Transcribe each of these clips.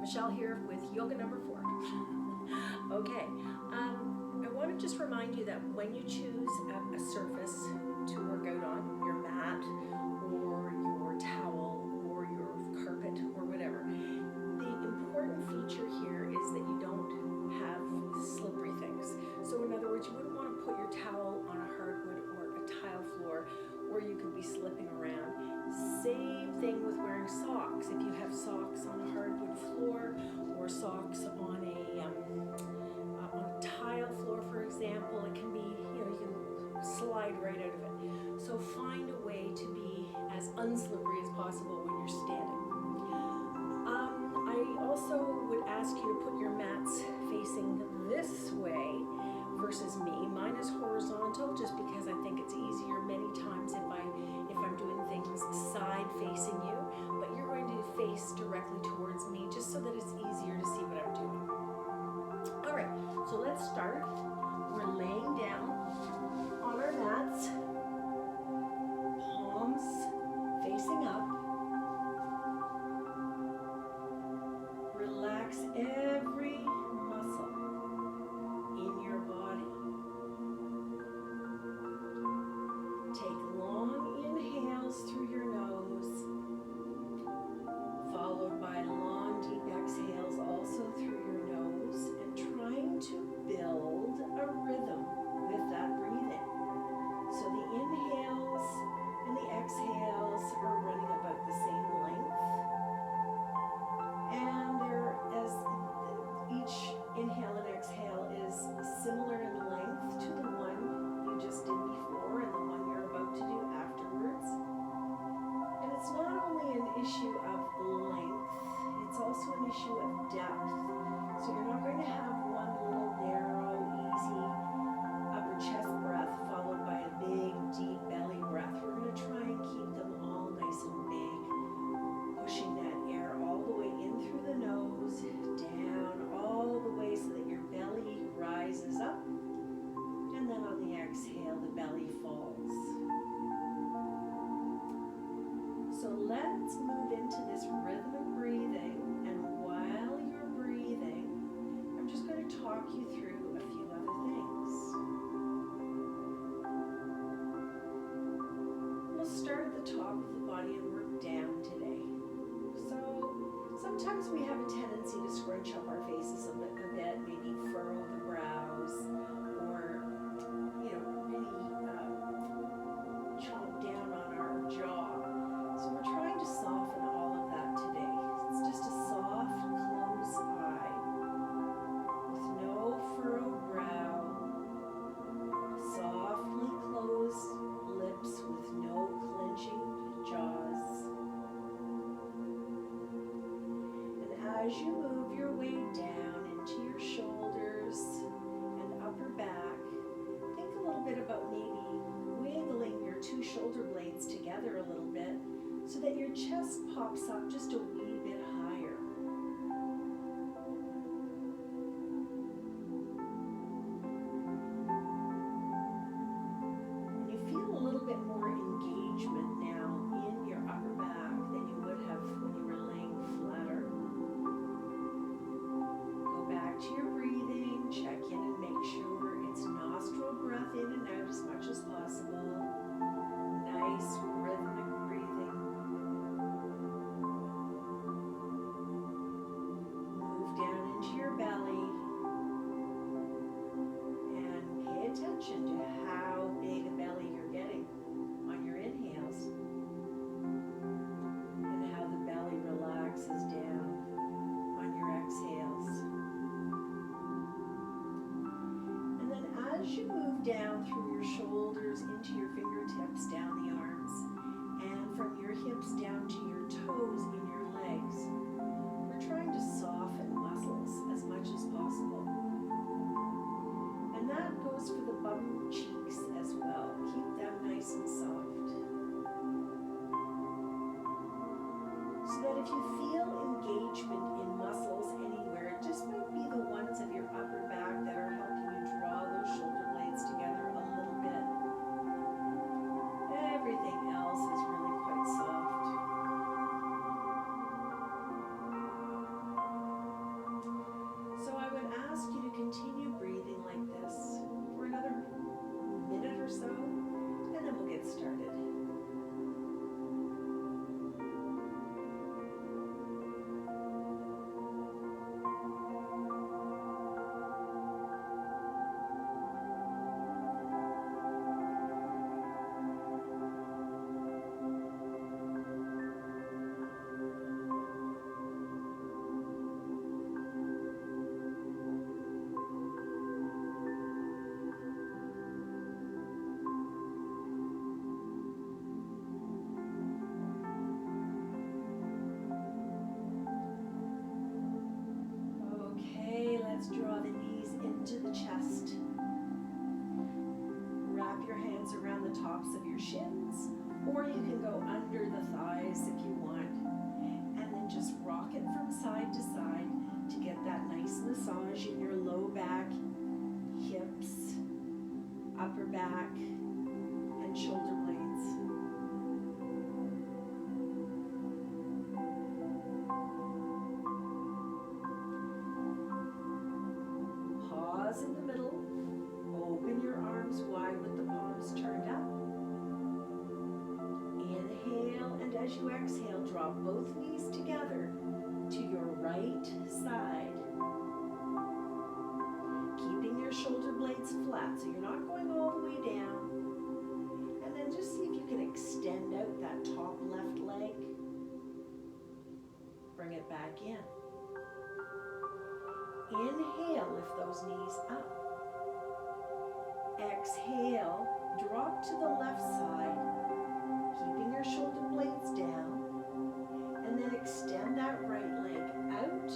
Michelle here with yoga number 4. Okay, I want to just remind you that when you choose a surface to work out on, your mat or your towel or your carpet or whatever, the important feature here is that you don't have slippery things. So in other words, you wouldn't want to put your towel on a hardwood or a tile floor where you could be slipping around. Same thing with wearing socks. If you have socks on a hardwood floor or socks on a tile floor, for example, it can be, you can slide right out of it. So find a way to be as unslippery as possible when you're standing. I also would ask you to put your mats facing this way versus me. Mine is horizontal just because I think it's easier many times if I'm doing things side facing you, but you're going to face directly towards me just so that it's easier to see what I'm doing. All right, so let's start. We're laying down on our mats, palms facing up. Relax every muscle in your body. Take long inhales through your nose, followed by long deep exhales also through your nose, and trying to build a rhythm with that breathing. So the inhales and the exhales are running about the same length, and as each inhale and exhale is similar in length to the one you just did before and the one you're about to do afterwards. And it's not only an issue of length, it's also an issue of depth. So you're not going to have one little narrow, easy upper chest breath followed by a big, deep belly breath. We're going to try and keep them all nice and big, pushing that air all the way in through the nose, down all the way so that your belly rises up, and then on the exhale, the belly falls. So let's move into this rhythmic breathing, and while you're breathing, I'm just going to talk you through a few other things. We'll start at the top of the body and work down today. So sometimes we have a tendency to scrunch up our faces a bit, maybe furrow the brows, or really chomp down on our jaw. So we're trying to soften all of that today. It's just a soft, closed eye with no furrowed brow, softly closed lips with no clenching jaws. And as you move your way down into your shoulders and upper back, think a little bit about maybe wiggling your two shoulder blades together a little bit so that your chest pops up just a wee bit higher. And you feel a little bit more engagement now in your upper back than you would have when you were laying flatter. Go back to your breathing, check in and make sure it's nostril breath in and out as much as possible. Nice rhythmic breathing. Move down into your belly and pay attention to how big a belly you're getting on your inhales and how the belly relaxes down on your exhales. And then as you move down through your shoulders into your fingertips, down the arms, and from your hips down to your toes in your legs, we're trying to soften muscles as much as possible. And that goes for the bum cheeks as well. Keep them nice and soft. So that if you feel engagement in muscles anywhere, it just might be the ones of your upper back that are helping you draw those shoulder blades together a little bit. Everything else is really quite soft. ask you to continue breathing like this for another minute or so, and then we'll get started. Let's draw the knees into the chest. Wrap your hands around the tops of your shins, or you can go under the thighs if you want. And then just rock it from side to side to get that nice massage in your low back, hips, upper back, and shoulder blades. In the middle, open your arms wide with the palms turned up. Inhale, and as you exhale, draw both knees together to your right side. Keeping your shoulder blades flat, so you're not going all the way down. And then just see if you can extend out that top left leg. Bring it back in. Inhale, lift those knees up. Exhale, drop to the left side, keeping your shoulder blades down, and then extend that right leg out.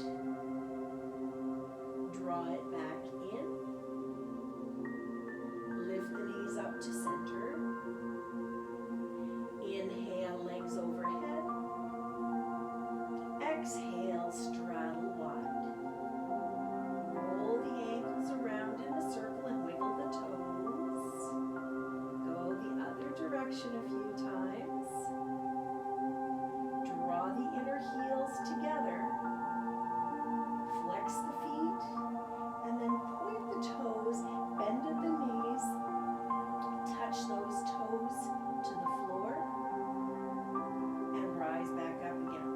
Draw it back in. Lift the knees up to center. Inhale, legs overhead. Exhale, straddle wide. Roll the ankles around in a circle and wiggle the toes. Go the other direction a few times. Draw the inner heels together. Flex the feet and then point the toes, bend at the knees. Touch those toes to the floor and rise back up again.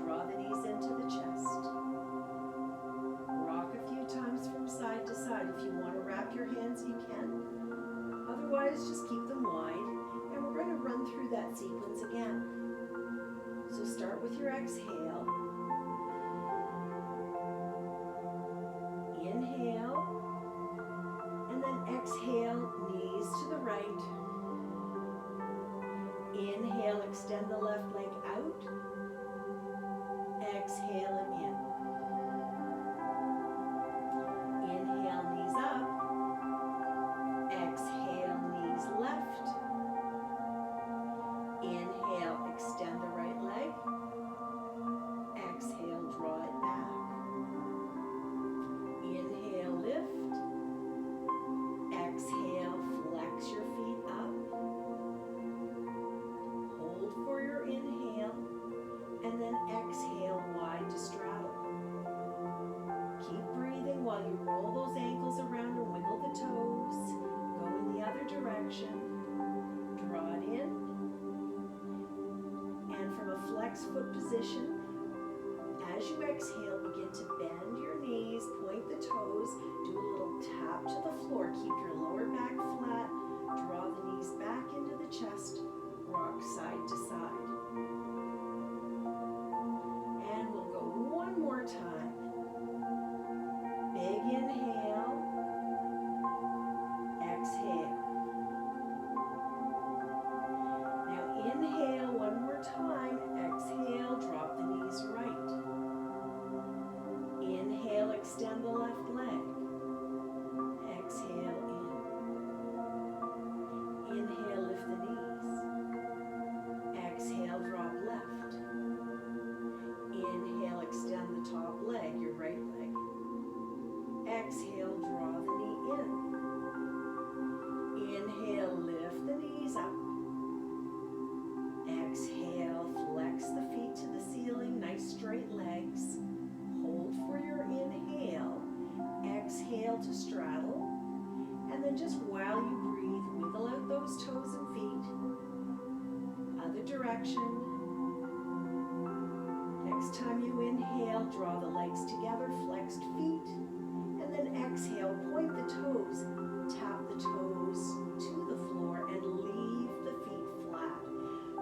Draw the knees into the chest. Times from side to side. If you want to wrap your hands, you can. Otherwise, just keep them wide. And we're going to run through that sequence again. So start with your exhale. Inhale. And then exhale, knees to the right. Inhale, extend the left leg out. Exhale and in. Knees up. Exhale, knees left. Inhale, extend the right leg. Exhale, draw it back. Inhale, lift. Exhale, flex your feet up. Hold for your inhale, and then exhale wide to straddle. Keep breathing while you roll those ankles around and wiggle the toes. Go in the other direction. Draw it in. And from a flex foot position, as you exhale, begin to bend your knees, point the toes, do a little tap to the floor. Keep your lower back flat. Draw the knees back into the chest. Rock side to side. And we'll go one more time. Big inhale, exhale. Now inhale one more time, exhale, drop the knees right. Inhale, extend the left leg. Exhale in. Inhale, lift the knees. Exhale, drop left. Inhale, extend the top leg, your right leg. Exhale, then just while you breathe, wiggle out those toes and feet. Other direction. Next time you inhale, draw the legs together, flexed feet. And then exhale, point the toes, tap the toes to the floor and leave the feet flat.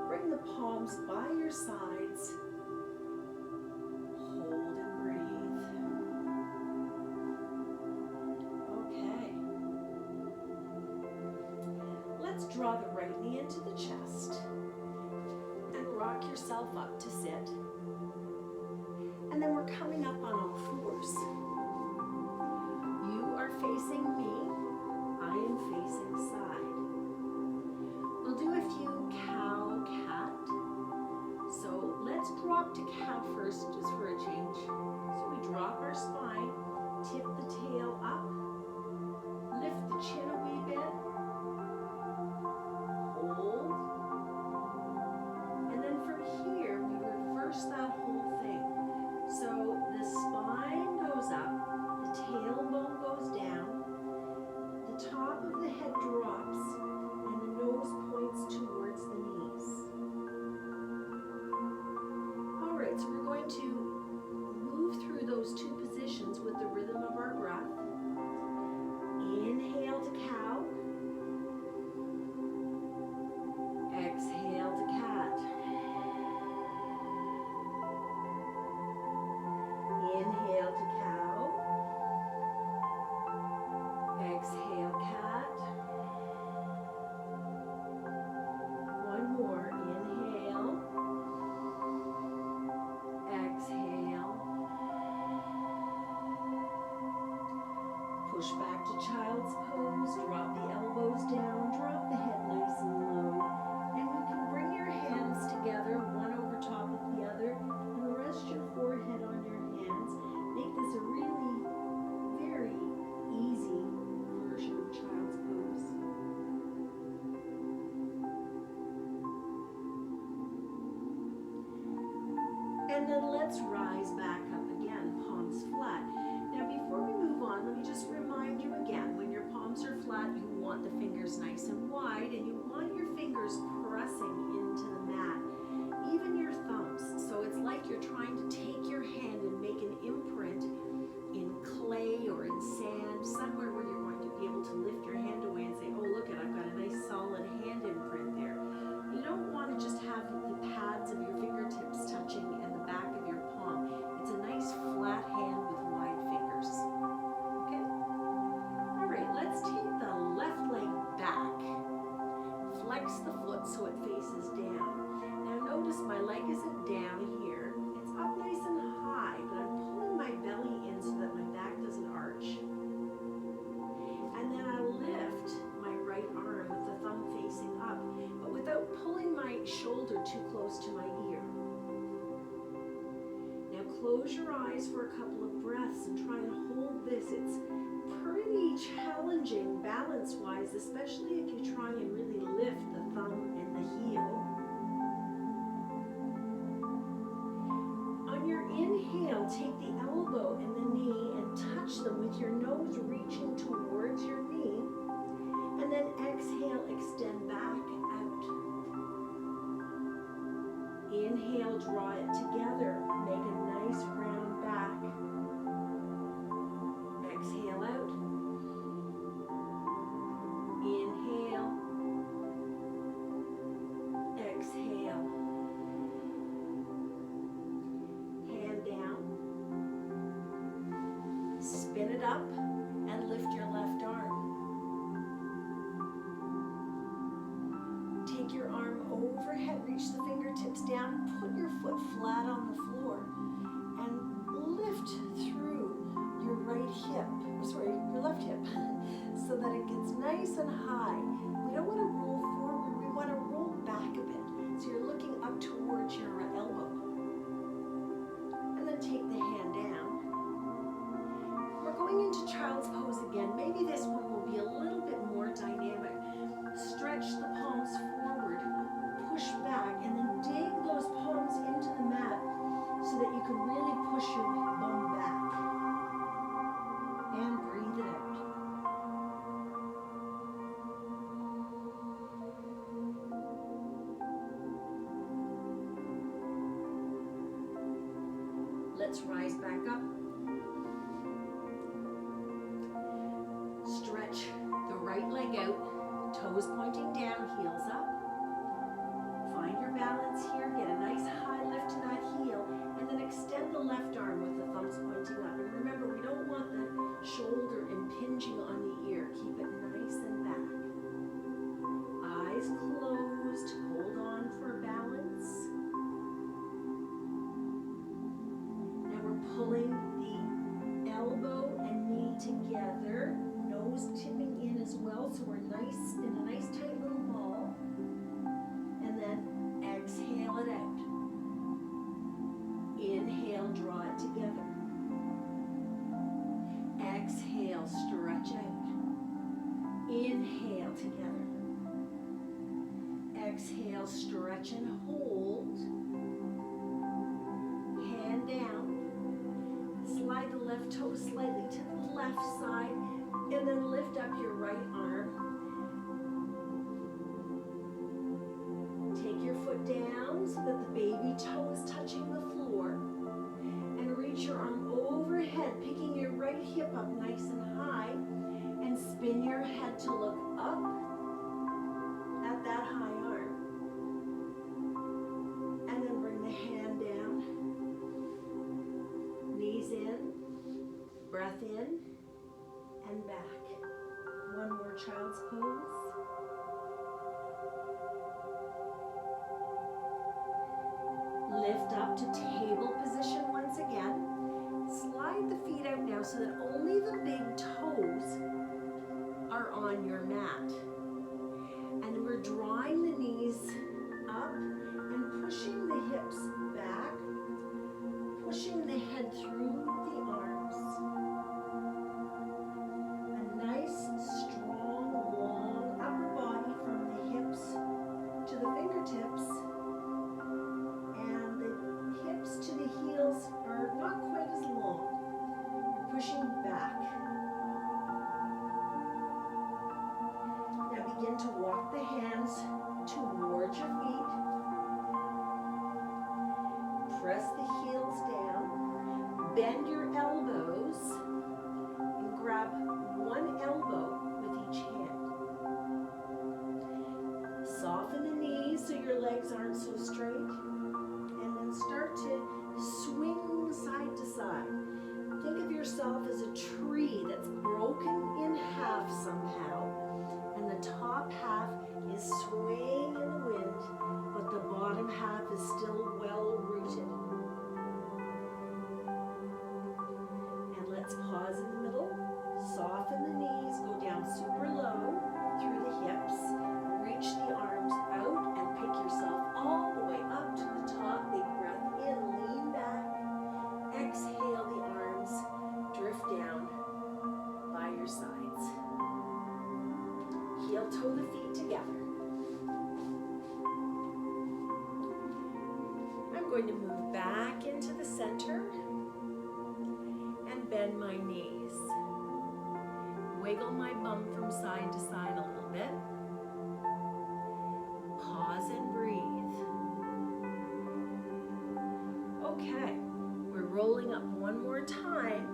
Bring the palms by your sides. Hold and breathe. Okay. Let's draw the right knee into the chest and rock yourself up to sit. And then we're coming up on all fours. You are facing me. I am facing side. We'll do a few cow, cat. So let's drop to cow first, just for a change. So we drop our spine, tip the tail up, lift the chin a wee bit, hold, and then from here we reverse that whole thing. So the spine goes up, the tailbone goes down, the top of the head drops, and the nose points towards the knees. All right, so we're going to move through those two positions with the rhythm of our breath. Inhale to cow. Exhale to cat. Inhale to cow. Exhale, cat. One more. Inhale. Exhale. Push back to child's pose. Drop the elbows down. Drop the head nice and low. And you can bring your hands together, one over top of the other, and rest your forehead on your hands. Make this a really very easy version of child's pose. And then let's rise back up again, palms flat. Now before we move on, let me just remind you again, when your palms are flat, you want the fingers nice and wide, and you want your fingers pressing into the mat, even your thumbs. So it's like you're trying to take your hand and make an imprint in clay or in sand, somewhere where you're going to be able to lift your hand away and say, oh, look at, I've got a nice solid hand imprint there. You don't want to just have the pads of your fingertips touching and the back of your palm. It's a nice flat hand with wide fingers. Okay? All right, let's take the left leg back. Flex the foot so it faces down. Now notice my leg isn't down here. It's up nice and high, but I'm pulling my belly in so that my back doesn't arch. And then I lift my right arm with the thumb facing up, but without pulling my shoulder too close to my ear. Now close your eyes for a couple of breaths and try and hold this. It's pretty challenging balance-wise, especially if you try and really lift the thumb and the heel. On your inhale, take the elbow and the knee and touch them with your nose reaching towards your knee. And then exhale, extend back out. Inhale, draw it together. Make a nice round back. Exhale out. Inhale. Exhale. Hand down. Spin it up and lift your left arm. Take your arm overhead, reach the fingertips down, put your foot flat on the floor, and lift through your your left hip, so that it gets nice and high. We don't want to roll forward, we want to roll back a bit. So you're looking up towards your elbow. And then take the hand down. We're going into child's pose again. Maybe this one will be a little bit more dynamic. Stretch the palms forward, push back, and then dig those palms into the mat so that you can really push your bum back. And breathe it out. let's rise back up. Stretch the right leg out, toes pointing down, heels up. Find your balance here, get a nice high lift to that heel, and then extend the left arm with the thumbs pointing up. And remember, we don't want the shoulder impinging on the ear. Keep it nice and back. Eyes closed, hold on for balance. Now we're pulling the elbow and knee together, nose tipping in as well, so we're nice in a nice tight little ball. And then exhale it out. Inhale, draw it together. Exhale, stretch out. Inhale together. Exhale, stretch and hold. Hand down. Slide the left toe slightly to the left side, and then lift up your right arm. Take your foot down so that the baby toe is touching the floor, and reach your arm overhead, picking your right hip up nice and high, and spin your head to look up at that high arm. And then bring the hand down, knees in, breath in, and back. One more child's pose. Lift up to table position once again. Slide the feet out now so that only the big toes are on your mat. And we're drawing the knees up and pushing the hips back, pushing the head through the arms. A nice, strong, long upper body from the hips to the fingertips. And the hips to the heels are not quite as long. You're pushing back. Now begin to walk the hands towards your feet. Press the heels down. Bend your elbows and grab one elbow with each hand. Soften the knees so your legs aren't so straight. And then start to swing side to side. Think of yourself as a tree that's broken in half somehow. And the top half is swaying in the wind, but the bottom half is still well rooted. And let's pause in the middle. Soften the knees, go down super low through the hips. Reach the arms out and pick yourself all the way up to the top. Big breath in, lean back. Exhale the arms, drift down by your sides. Heel toe the feet together. I'm going to move back into the center and bend my knees. Wiggle my bum from side to side a little bit. Pause and breathe. Okay, we're rolling up one more time.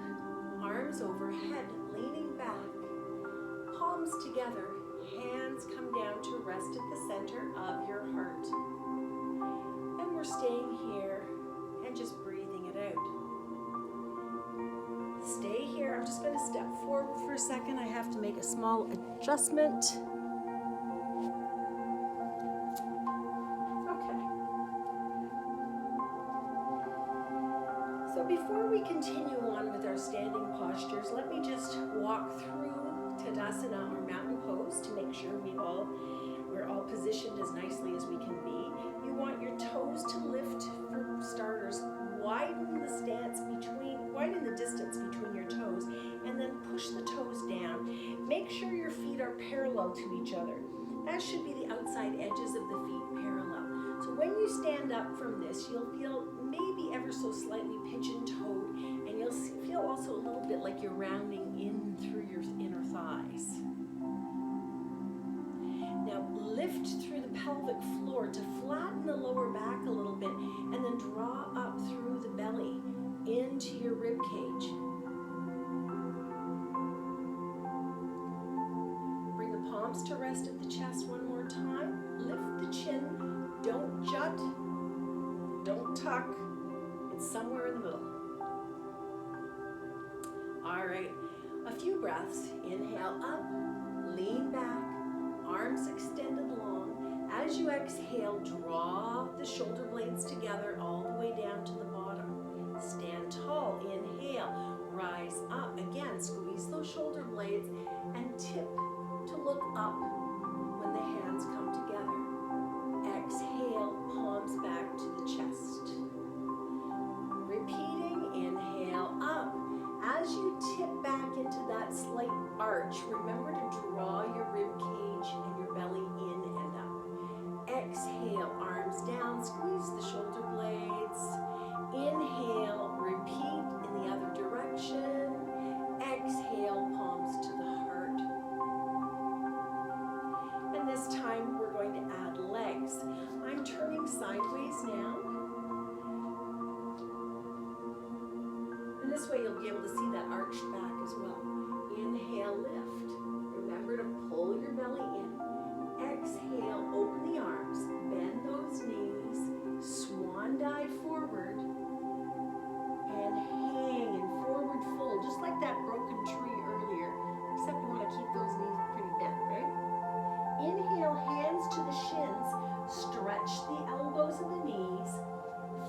Arms overhead, leaning back. Palms together. Hands come down to rest at the center of your heart. And we're staying here and just breathing it out. Stay here. I'm just going to step forward for a second. I have to make a small adjustment. Okay. So before we continue on with our standing postures, let me just walk through Tadasana or mountain pose to make sure we're all positioned as nicely as we can be. You want your toes to lift for starters. Widen the distance between your toes, and then push the toes down. Make sure your feet are parallel to each other. That should be the outside edges of the feet parallel. So when you stand up from this, you'll feel maybe ever so slightly pigeon-toed, and you'll feel also a little bit like you're rounding in through your inner thighs. Now lift through the pelvic floor to flatten the lower back a little bit, and then draw up through the belly. into your rib cage. Bring the palms to rest at the chest one more time. Lift the chin. Don't jut. Don't tuck. It's somewhere in the middle. All right. A few breaths. Inhale up. Lean back. Arms extended long. As you exhale, draw the shoulder blades together all the way down to the bottom. Stand tall. Inhale. Rise up. Again, squeeze those shoulder blades and tip to look up when the hands come together. Exhale, palms back to the chest. Repeating, inhale up. As you tip back into that slight arch, remember to draw your rib cage and your belly in and up. Exhale, arms down, squeeze the shoulder blades. Inhale, repeat in the other direction. Exhale, palms to the heart. And this time we're going to add legs. I'm turning sideways now. And this way you'll be able to see that arched back as well. Inhale, lift. Remember to pull your belly in. Exhale, open the arms, bend those knees, swan dive forward, and hang in forward fold, just like that broken tree earlier, except you want to keep those knees pretty bent, right? Inhale, hands to the shins, stretch the elbows and the knees,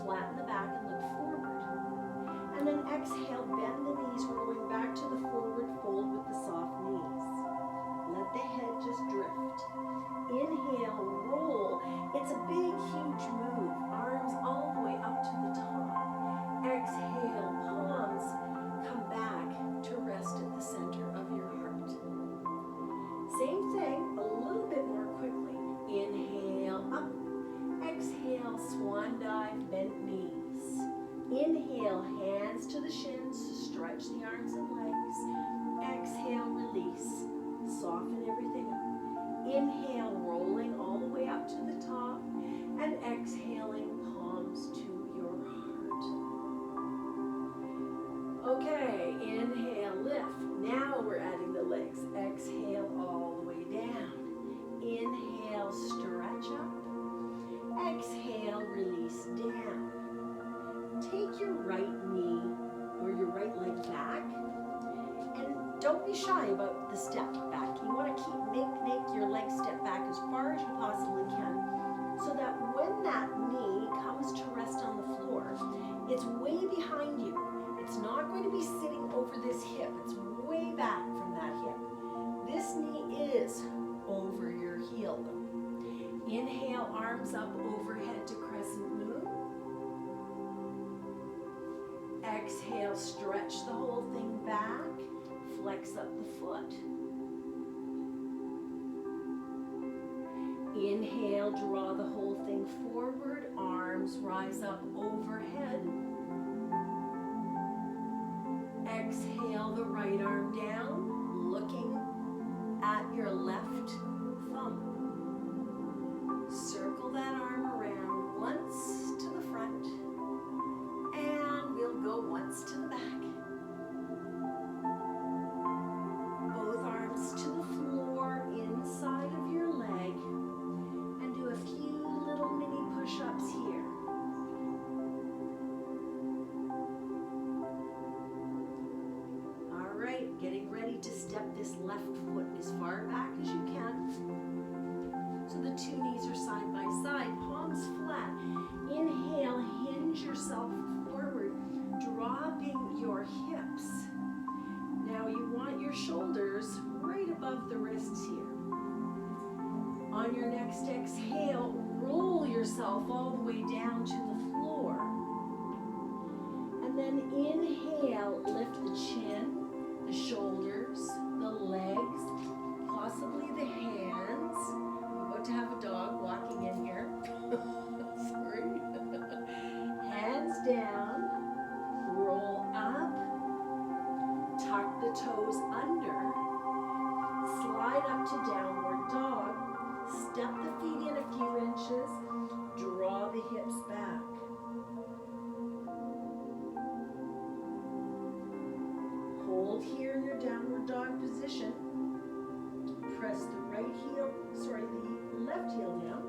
flatten the back and look forward. And then exhale, bend the knees, rolling back to the forward fold with the soft knees. Let the head just drift. Inhale, roll. It's a big, huge move. Arms all the way up to the top. Exhale, palms come back to rest at the center of your heart. Same thing, a little bit more quickly. Inhale, up. Exhale, swan dive, bent knees. Inhale, hands to the shins, stretch the arms and legs. Exhale, release. Soften everything up. Inhale, rolling all the way up to the top, and exhaling, palms to your heart. Okay, inhale, lift. Now we're adding the legs. Exhale, all the way down. Inhale, stretch up. Exhale, release down. Take your right knee or your right leg back, and don't be shy about the step back. You want to make your leg step back as far as you possibly can, so that when that knee comes to rest on the floor, it's way behind you. It's not going to be sitting over this hip. It's way back from that hip. This knee is over your heel though. Inhale, arms up overhead to crescent moon. Exhale, stretch the whole thing back. Flex up the foot. Inhale, draw the whole thing forward. Arms rise up overhead. Exhale, the right arm down, looking at your left thumb. Circle that arm around once to the front, and we'll go once to the back. Both arms to the floor inside of your leg, and do a few little mini push-ups here. All right, getting ready to step this left foot as far back as you can. So the two knees are side by side, palms flat. Inhale, hinge yourself forward, dropping your hips. Now you want your shoulders right above the wrists here. On your next exhale, roll yourself all the way down to the floor. And then inhale, lift the chin, the shoulders, the legs, possibly the hands. I'm about to have a dog walking in here. Sorry. Hands down, roll up, tuck the toes under, slide up to downward dog, step the feet in a few inches, draw the hips back. in your downward dog position, press the left heel down,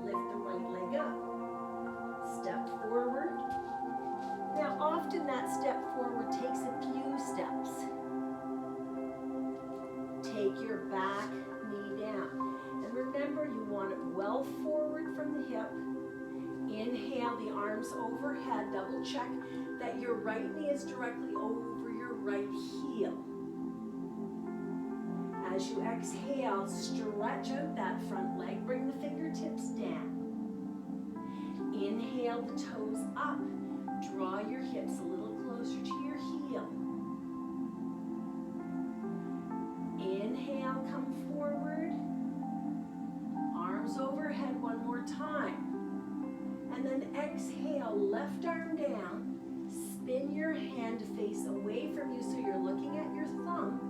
lift the right leg up, step forward. Now often that step forward takes a few steps. Take your back knee down. And remember, you want it well forward from the hip. Inhale, the arms overhead. Double check that your right knee is directly over your right heel. As you exhale, stretch out that front leg. Bring the fingertips down. Inhale, the toes up. Draw your hips a little closer to your heel. Inhale, come forward. Arms overhead one more time. And then exhale, left arm down. Spin your hand to face away from you so you're looking at your thumb.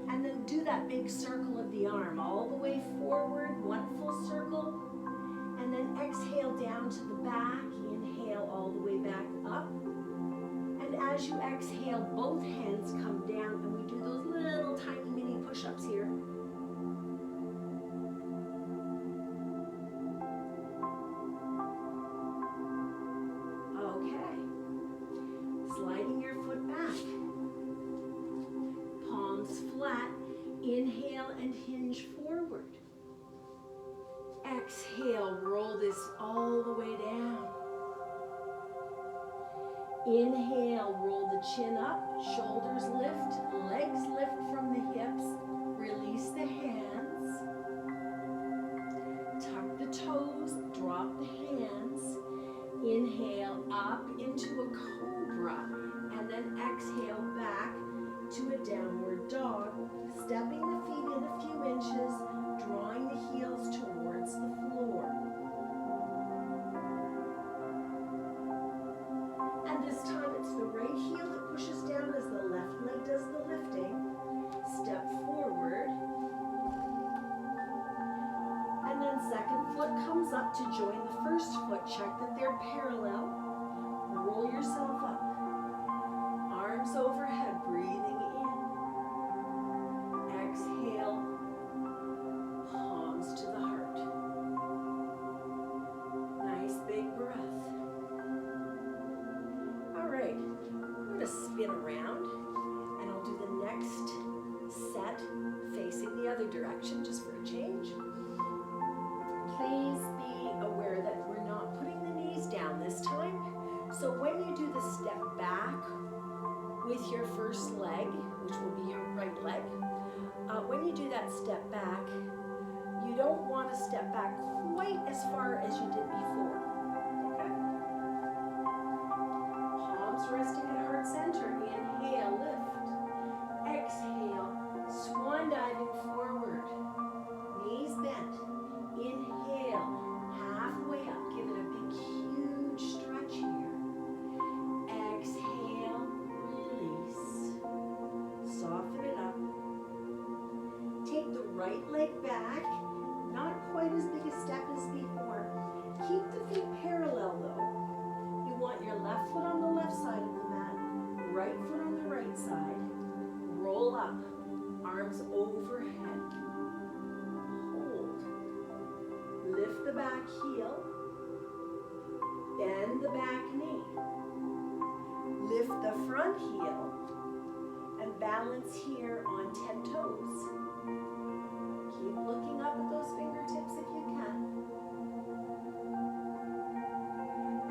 And then do that big circle of the arm all the way forward, one full circle. And then exhale down to the back. Inhale all the way back up. And as you exhale, both hands come down and we do those little tiny mini push-ups here. Okay. Sliding your foot back. Palms flat. Inhale and hinge forward. Exhale, roll this all the way down. Inhale, roll the chin up, shoulders lift, legs lift from the hips, release the hands. Tuck the toes, drop the hands. Inhale up into a cobra, and then exhale back to a downward dog, stepping the feet in a few inches, drawing the heels towards the floor. And this time it's the right heel that pushes down as the left leg does the lifting. Step forward. And then second foot comes up to join the first foot. Check that they're parallel. Roll yourself up. Arms overhead, breathing in. Exhale. Palms to the heart. Nice big breath. All right, I'm going to spin around and I'll do the next set facing the other direction just for a change. Please be aware that we're not putting the knees down this time. So when you do the step back with your first leg, which will be your right leg, when you do that step back, you don't want to step back quite as far as you did before. Okay? Palms resting at heart center. Inhale, lift. Exhale, swan diving forward. Knees bent. Inhale, halfway up. Give it a big, huge stretch here. Exhale, release. Soften it up. Take the right leg back. Not quite as big a step as before. Keep the feet parallel though. You want your left foot on the left side of the mat, right foot on the right side. Roll up, arms overhead. Hold. Lift the back heel. Bend the back knee. Lift the front heel and balance here on 10 toes. Keep looking up at those fingertips if you can.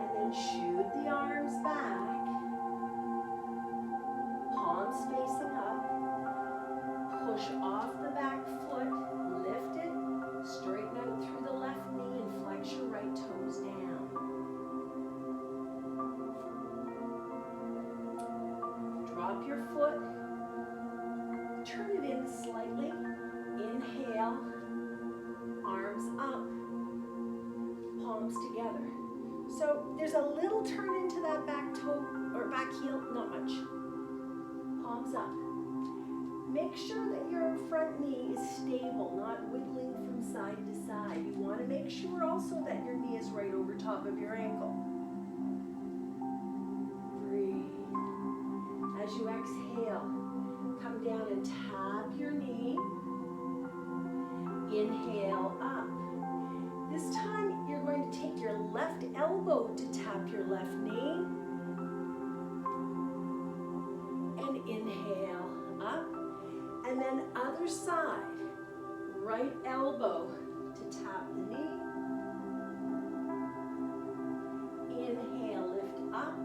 And then shoot the arms back. Palms facing up. Push off the back foot. Lift it. Straighten out through the left knee and flex your right toes down. Drop your foot. Turn it in slightly. Inhale, arms up, palms together. So there's a little turn into that back toe or back heel, not much. Palms up. Make sure that your front knee is stable, not wiggling from side to side. You want to make sure also that your knee is right over top of your ankle. Breathe. As you exhale, down and tap your knee. Inhale up. This time you're going to take your left elbow to tap your left knee. And inhale up. And then other side. Right elbow to tap the knee. Inhale, lift up.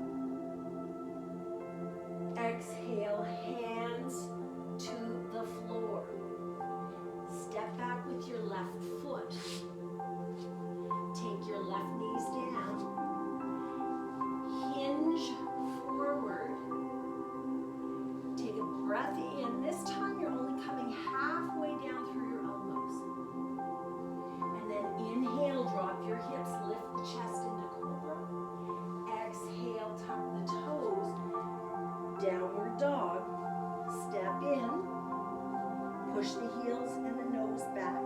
Exhale, hands to the floor. Step back with your left foot. Take your left knees down. Hinge forward. Take a breath in. This time you're only coming halfway down through your elbows. And then inhale, drop your hips, lift the chest into cobra. Exhale, tuck the toes. Downward dog. Step in. Push the heels and the nose back.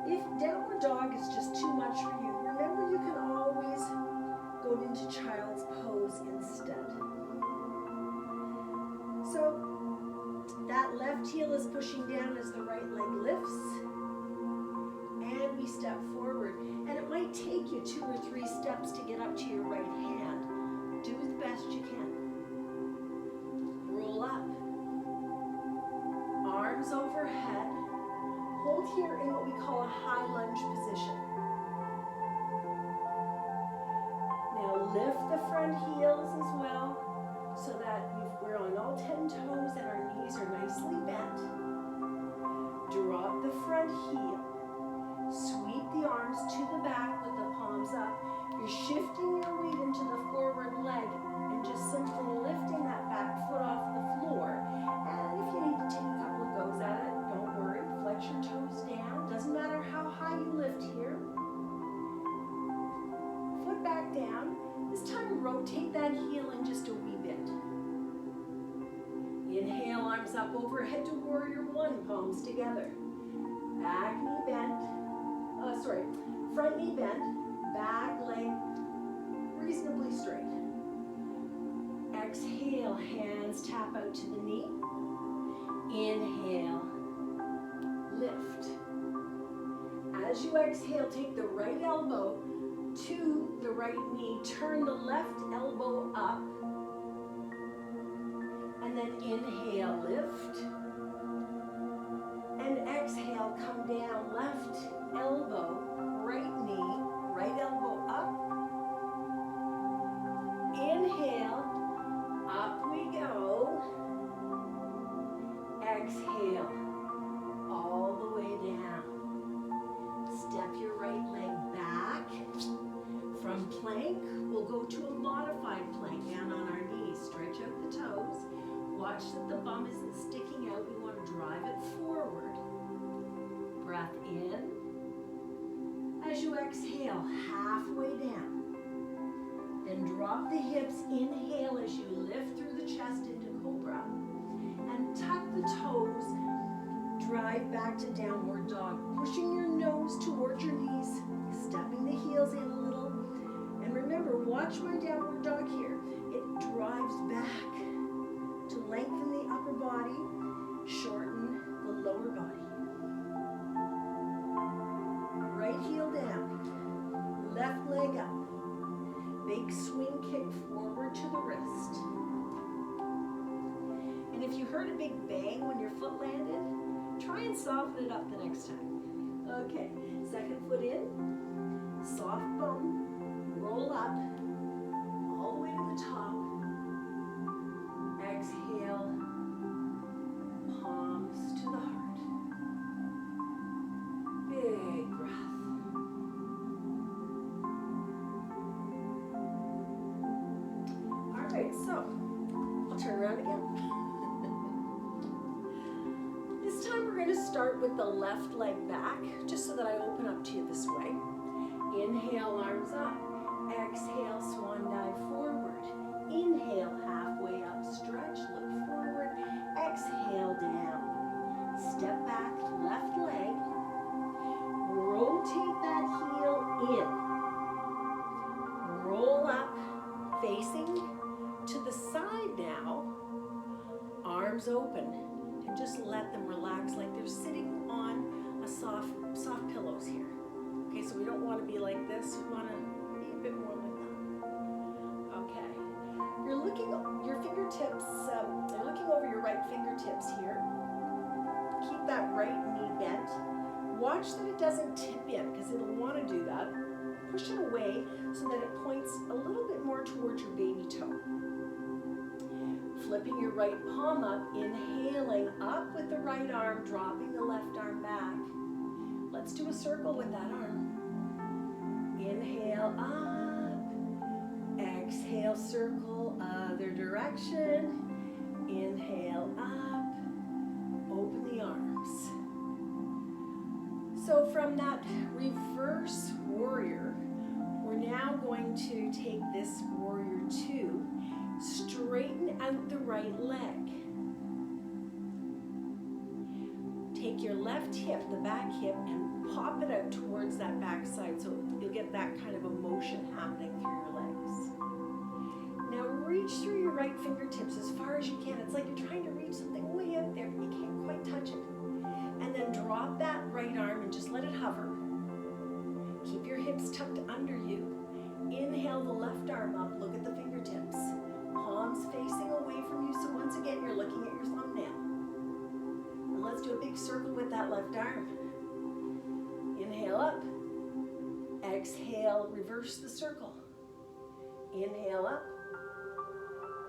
If downward dog is just too much for you, remember you can always go into child's pose instead. So that left heel is pushing down as the right leg lifts. And we step forward. And it might take you 2 or 3 steps to get up to your right hand. Do the best you can. Roll up. Arms overhead. Hold here in what we call a high lunge position. Now lift the front heels as well so that we're on all 10 toes and our knees are nicely bent. Drop the front heel. Sweep the arms to the back with the palms up. You're shifting your weight into the forward leg and just simply lifting that back foot off the floor. And if you need to take a couple of goes at it, don't worry. Flex your toes down. Doesn't matter how high you lift here. Foot back down. This time rotate that heel in just a wee bit. Inhale, arms up overhead to warrior one, palms together. Back knee bent. Front knee bent. Back leg reasonably straight. Exhale, hands tap out to the knee. Inhale, lift. As you exhale, take the right elbow to the right knee. Turn the left elbow up. And then inhale, lift. And exhale, come down, left elbow, right knee, right elbow up. Inhale, up we go. Exhale, all the way down. Step your right leg back. From plank, we'll go to a modified plank, down on our knees. Stretch out the toes. Watch that the bum isn't sticking out. We want to drive it forward. Breath in. As you exhale, halfway down. Then drop the hips. Inhale as you lift through the chest into cobra. And tuck the toes. Drive back to downward dog. Pushing your nose towards your knees. Stepping the heels in a little. And remember, watch my downward dog here. It drives back to lengthen the upper body, shorten the lower body. Right heel down, left leg up. Big swing kick forward to the wrist. And if you heard a big bang when your foot landed, try and soften it up the next time. Okay, second foot in, soft bum, roll up, all the way to the top. Exhale, palms to the heart. Big breath. All right, so I'll turn around again. This time we're going to start with the left leg back, just so that I open up to you this way. Inhale, arms up. Exhale, swan dive forward. Inhale, halfway up, stretch, look forward. Exhale, down. Step back, left leg. Rotate that heel in. Roll up, facing to the side now. Arms open. and just let them relax like they're sitting on a soft pillows here. Okay, so we don't want to be like this. We want to be a bit more like that. Okay, your fingertips, you're looking over your right fingertips here. Keep that right knee bent. Watch that it doesn't tip in, because it'll want to do that. Push it away so that it points a little bit more towards your baby toe. Flipping your right palm up, inhaling up with the right arm, dropping the left arm back. Let's do a circle with that arm. Inhale up, exhale, circle other direction. Inhale up, open the arms. So from that reverse warrior, we're now going to take this warrior 2, straighten out the right leg. Take your left hip, the back hip, and pop it out towards that back side so you'll get that kind of a motion happening through your legs. Now reach through your right fingertips as far as you can. It's like you're trying to reach something way out there, but you can't quite touch it. And then drop that right arm and just let it hover. Keep your hips tucked under you. Inhale the left arm up, look at the fingertips. Palms facing away from you, so once again you're looking at your thumbnail. And let's do a big circle with that left arm. Inhale up. Exhale, reverse the circle. Inhale up.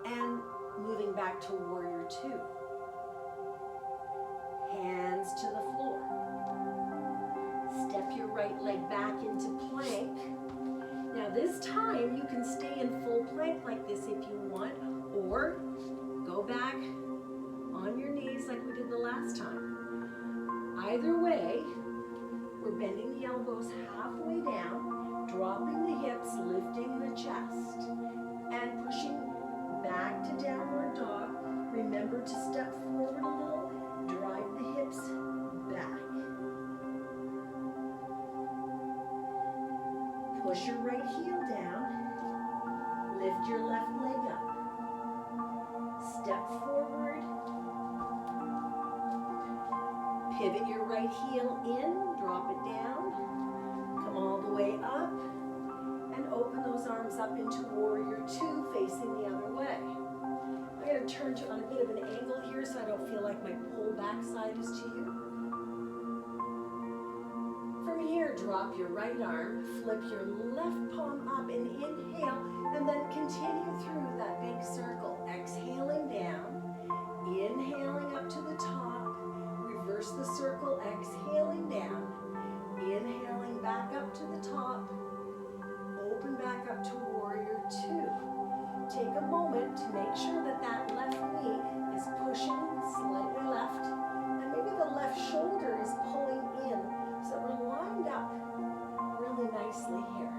And moving back to warrior 2. Hands to the floor. Step your right leg back into plank. Now this time you can stay in full plank like this if you want, or go back on your knees like we did the last time. Either way, we're bending the elbows halfway down, dropping the hips, lifting the chest, and pushing back to downward dog. Remember to step forward a little, drive the hips back. Push your right heel down, lift your left leg up. Step forward, pivot your right heel in, drop it down, come all the way up, and open those arms up into warrior 2, facing the other way. I'm going to turn on a bit of an angle here so I don't feel like my pull back side is to you. From here, drop your right arm, flip your left palm up and inhale, and then continue through that big circle. Exhaling down, inhaling up to the top, reverse the circle, exhaling down, inhaling back up to the top, open back up to warrior 2. Take a moment to make sure that that left knee is pushing slightly left, and maybe the left shoulder is pulling in so that we're lined up really nicely here.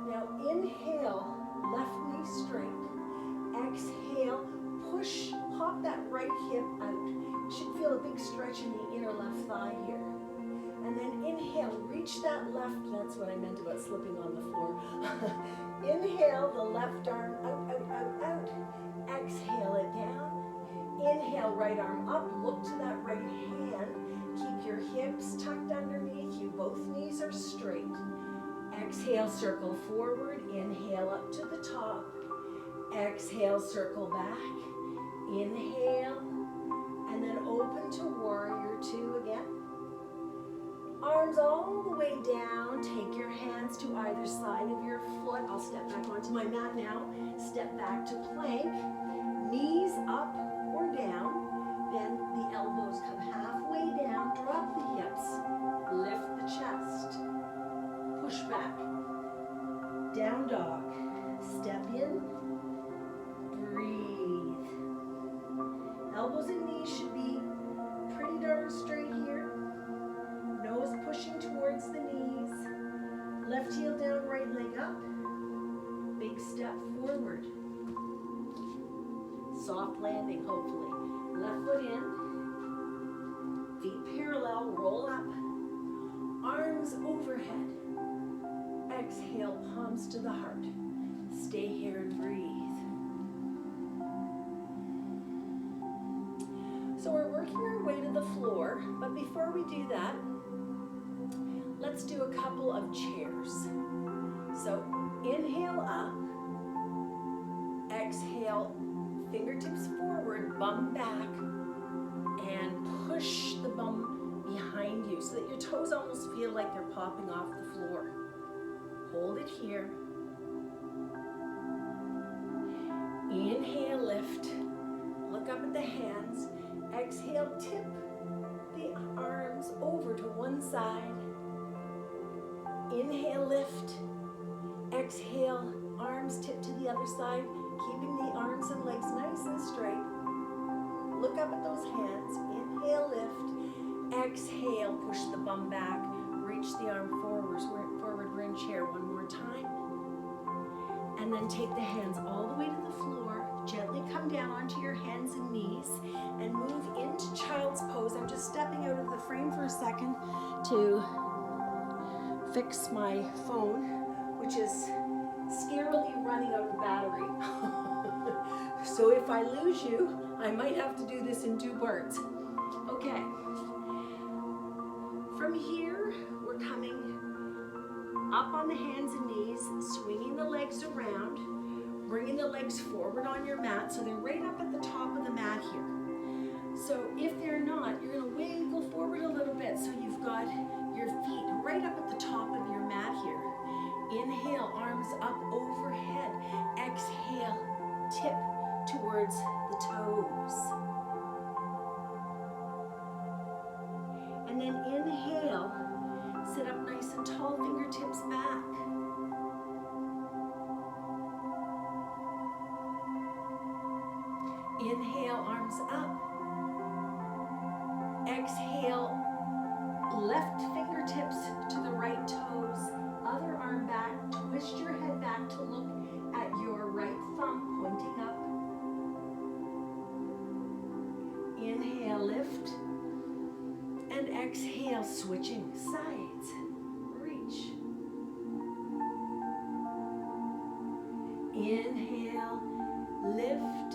Now inhale, left knee straight. Exhale, push, pop that right hip out. You should feel a big stretch in the inner left thigh here. And then inhale, reach that left, that's what I meant about slipping on the floor. Inhale, the left arm out, out, out, out. Exhale it down. Inhale, right arm up, look to that right hand. Keep your hips tucked underneath you, both knees are straight. Exhale, circle forward, inhale up to the top. Exhale, circle back. Inhale, and then open to warrior 2 again. Arms all the way down. Take your hands to either side of your foot. I'll step back onto my mat now. Step back to plank. Knees up or down. Bend the elbows, come halfway down. Drop the hips. Lift the chest. Push back. Down dog. Step in. Breathe. Elbows and knees should be pretty darn straight here. Nose pushing towards the knees. Left heel down, right leg up. Big step forward. Soft landing, hopefully. Left foot in. Feet parallel, roll up. Arms overhead. Exhale, palms to the heart. Stay here and breathe. to the floor. But before we do that, let's do a couple of chairs. So inhale up, exhale, fingertips forward, bum back, and push the bum behind you so that your toes almost feel like they're popping off the floor. Hold it here. Inhale, lift. Look up at the hands. Exhale, tip the arms over to one side. Inhale, lift. Exhale, arms tip to the other side, keeping the arms and legs nice and straight. Look up at those hands. Inhale, lift. Exhale, push the bum back. Reach the arm forward. We're in chair one more time. And then take the hands all the way to the floor. Gently come down onto your hands and knees and move into child's pose. I'm just stepping out of the frame for a second to fix my phone, which is scarily running out of battery. So if I lose you, I might have to do this in 2 parts. Okay. From here, we're coming up on the hands and knees, swinging the legs around, bringing the legs forward on your mat so they're right up at the top of the mat here. So if they're not, you're going to wiggle forward a little bit so you've got your feet right up at the top of your mat here. Inhale, arms up overhead. Exhale, tip towards the toes. And then inhale, sit up nice and tall, fingertips back. Inhale, arms up. Exhale, left fingertips to the right toes. Other arm back. Twist your head back to look at your right thumb pointing up. Inhale, lift. And exhale, switching sides. Reach. Inhale, lift.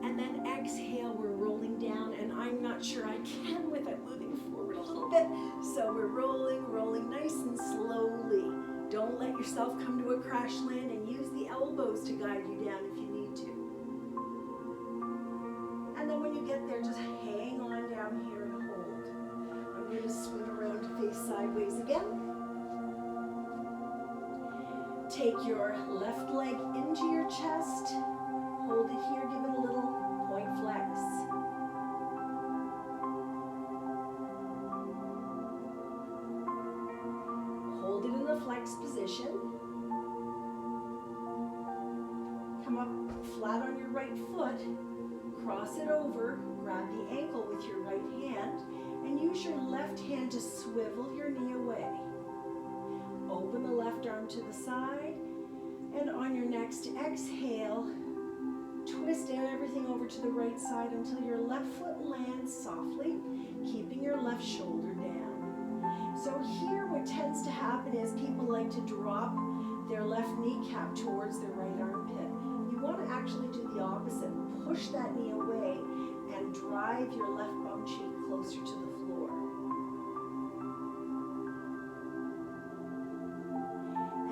And then exhale, we're rolling down, and I'm not sure I can without moving forward a little bit. So we're rolling nice and slowly. Don't let yourself come to a crash land, and use the elbows to guide you down if you need to. And then when you get there, just hang on down here and hold. I'm going to swing around to face sideways again. Take your left leg into your chest. Hold it here, give it a little point flex. Hold it in the flex position. Come up flat on your right foot, cross it over, grab the ankle with your right hand, and use your left hand to swivel your knee away. Open the left arm to the side, and on your next exhale, twist everything over to the right side until your left foot lands softly, keeping your left shoulder down. So here what tends to happen is people like to drop their left kneecap towards their right armpit. You want to actually do the opposite. Push that knee away and drive your left bum cheek closer to the floor.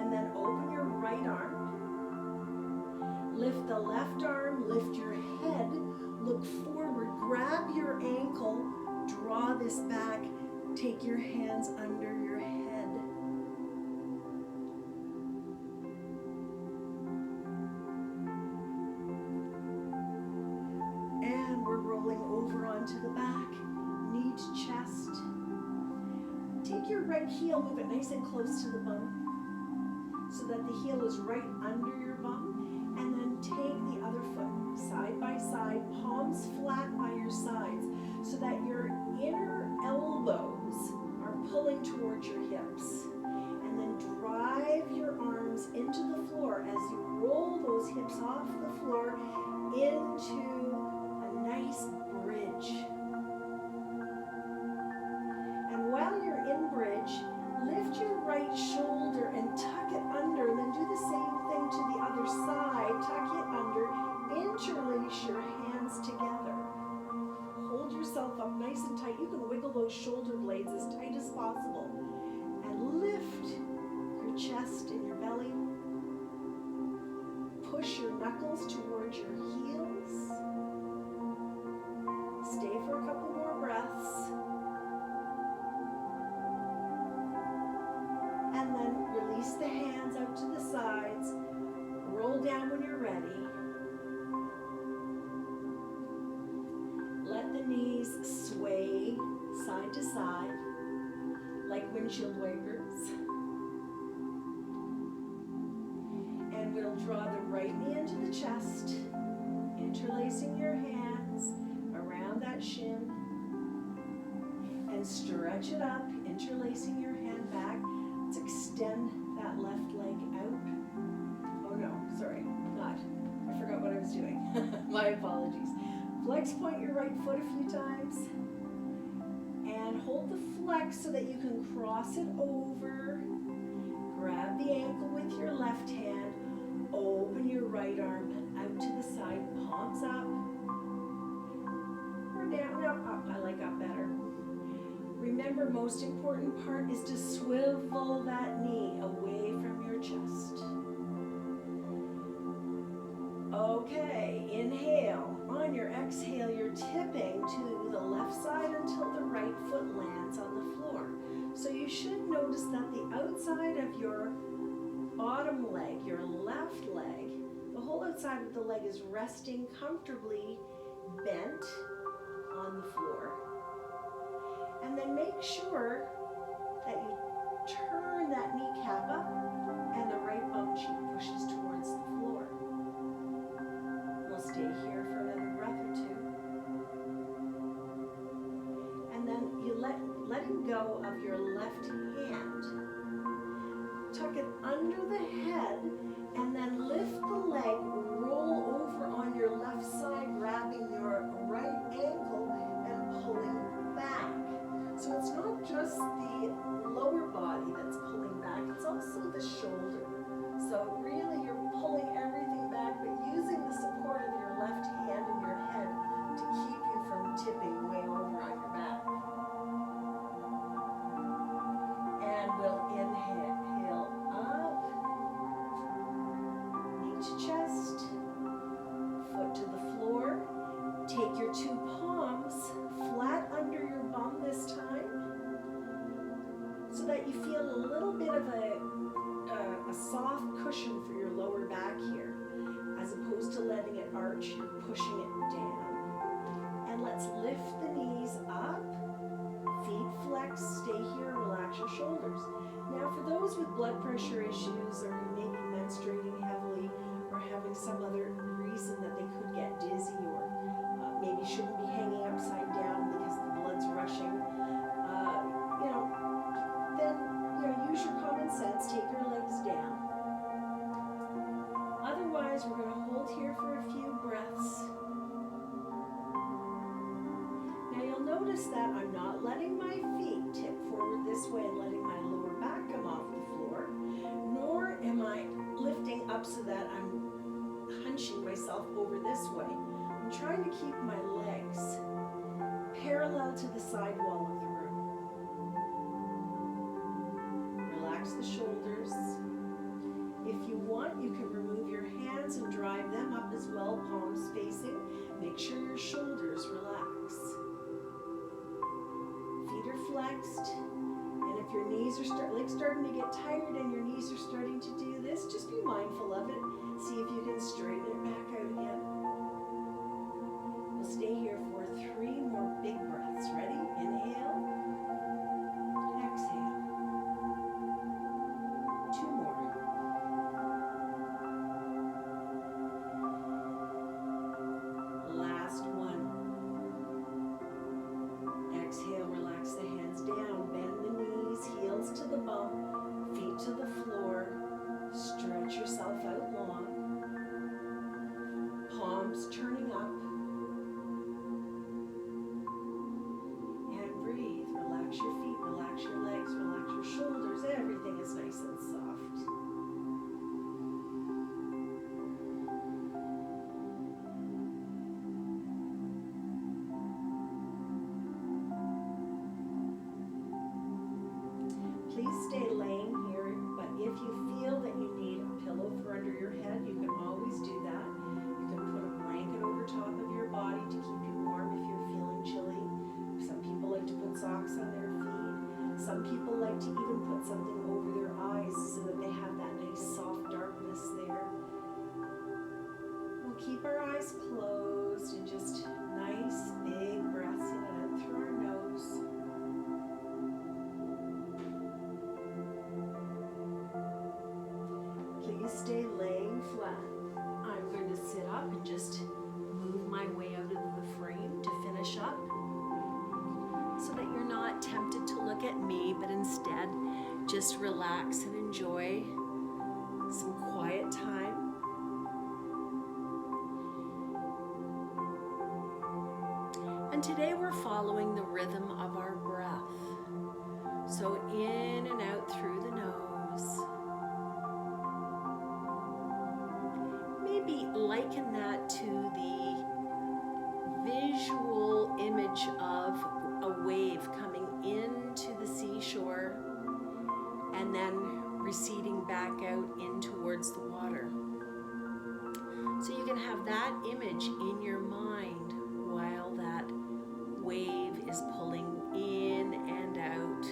And then open your right arm. Lift the left arm, lift your head, look forward, grab your ankle, draw this back, take your hands under your head. And we're rolling over onto the back, knee to chest. Take your right heel, move it nice and close to the bum so that the heel is right under your bum. And then take the other foot side by side, palms flat by your sides, so that your inner elbows are pulling towards your hips. And then drive your arms into the floor as you roll those hips off the floor into a nice bridge. And while you're in bridge, lift your right shoulder and tuck it under, and then do the same thing to the other side. Tuck it under, interlace your hands together. Hold yourself up nice chest and your belly. Push your knuckles towards your heels. Stay for a couple more breaths. And then release the hands out to the sides. Roll down when you're ready. Let the knees sway side to side like windshield wipers. And we'll draw the right knee into the chest, interlacing your hands around that shin, and stretch it up, interlacing your hand back. Let's extend that left leg out. Oh no, sorry, not. I forgot what I was doing. My apologies. Flex point your right foot a few times. And hold the flex so that you can cross it over. Grab the ankle with your left hand. Open your right arm out to the side, palms up. Or down, no, up. I like up better. Remember, most important part is to swivel that knee away from your chest. Okay, inhale. On your exhale, you're tipping to the left side until the right foot lands on the floor. So you should notice that the outside of your bottom leg, your left leg, the whole outside of the leg is resting comfortably bent on the floor. And then make sure that you turn that kneecap up and the right bum cheek pushes towards the floor. We'll stay here for another breath or two. And then you letting go of your left hand. Tuck it under the head and then lift the leg, roll over on your left side, grabbing your right ankle and pulling back. So it's not just the lower body that's pulling back, it's also the shoulder. So really you're pulling everything back, but using the support of your left hand and your head to keep you from tipping way over on your back. And we'll inhale up, knee to chest, foot to the floor. Take your two palms flat under your bum this time so that you feel a little bit of a soft cushion for your lower back here. As opposed to letting it arch, you're pushing it down. And let's lift the knees up, feet flex, stay here, relax your shoulders. Now for those with blood pressure issues or maybe menstruating heavily or having some other reason that they could get dizzy or maybe shouldn't be hanging upside down because the blood's rushing, then use your common sense, take your legs down. Otherwise, we're going to hold here for a few breaths. Now you'll notice that I'm not letting my feet tip forward this way and letting my lower back come off the floor, nor am I lifting up so that I'm hunching myself over this way. I'm trying to keep my legs parallel to the side wall of the room. Relax the shoulders. If you want, you can remove your hands and drive them up as well, palms facing. Make sure your shoulders relax. Feet are flexed. And if your knees are starting to get tired and your knees are starting to do this, just be mindful of it. See if you can straighten it back out again. We'll stay here for 3 more big breaths. Ready? Inhale. Exhale. 2 more. Last one. Exhale, relax the hands down. Bend the knees, heels to the bum, feet to the floor. Some people like to even put something over their eyes so that they have that nice soft darkness there. We'll keep our eyes closed and just nice big breaths in and out through our nose. Please stay laying flat. I'm going to sit up and just move my way out of the frame to finish up so that you're not tempted to look at me, but instead just relax and enjoy some quiet time. And today we're following the rhythm of our breath. So in and out through the nose. Maybe liken that to the visual image of a wave coming into the seashore and then receding back out in towards the water. So you can have that image in your mind while that wave is pulling in and out.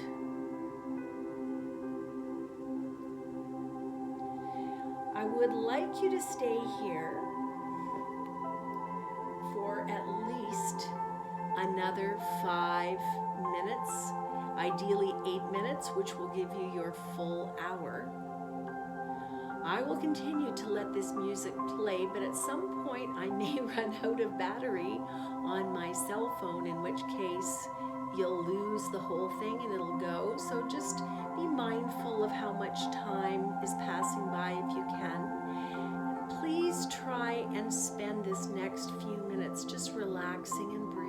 I would like you to stay here for at least another 5 minutes, ideally 8 minutes, which will give you your full hour. I will continue to let this music play, but at some point I may run out of battery on my cell phone, in which case you'll lose the whole thing and it'll go. So just be mindful of how much time is passing by if you can. And please try and spend this next few minutes just relaxing and breathing.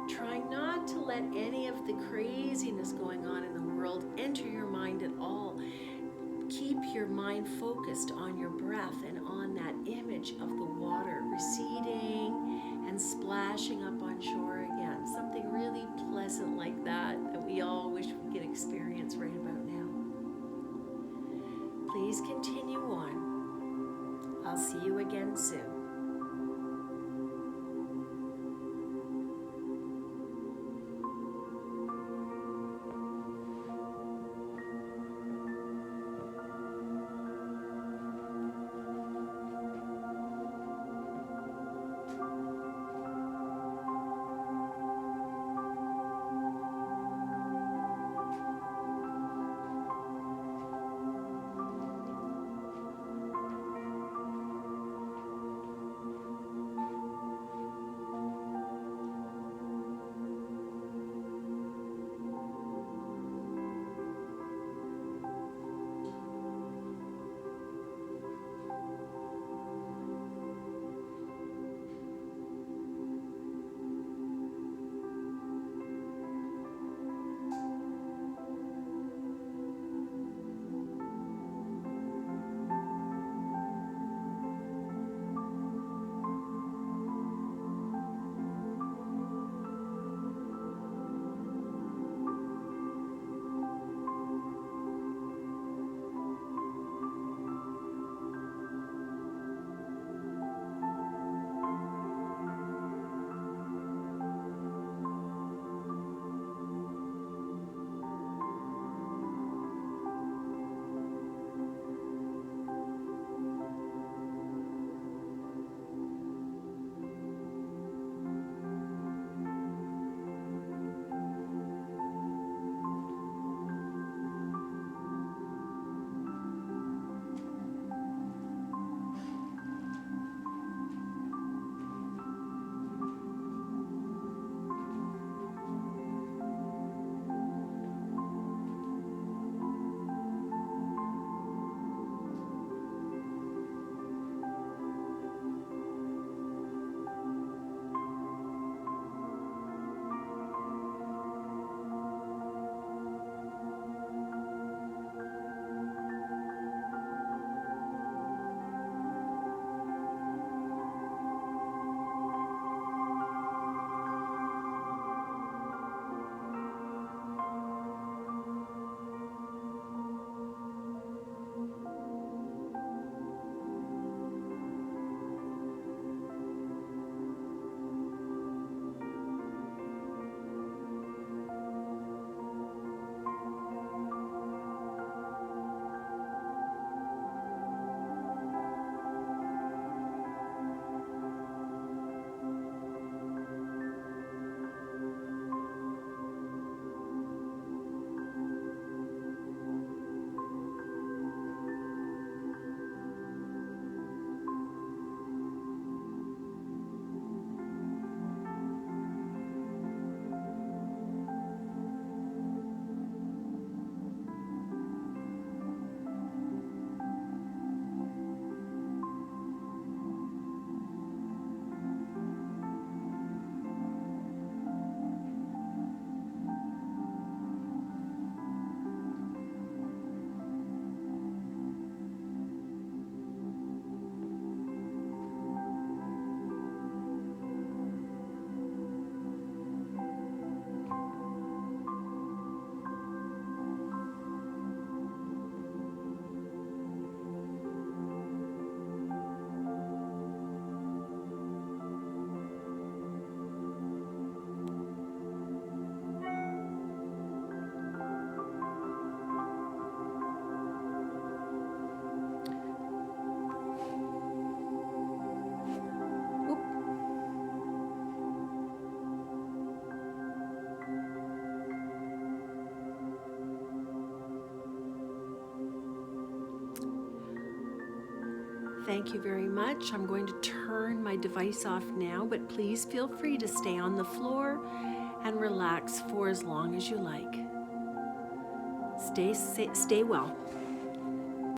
Trying not to let any of the craziness going on in the world enter your mind at all. Keep your mind focused on your breath and on that image of the water receding and splashing up on shore again. Something really pleasant like that we all wish we could experience right about now. Please continue on. I'll see you again soon. Thank you very much. I'm going to turn my device off now, but please feel free to stay on the floor and relax for as long as you like. Stay well.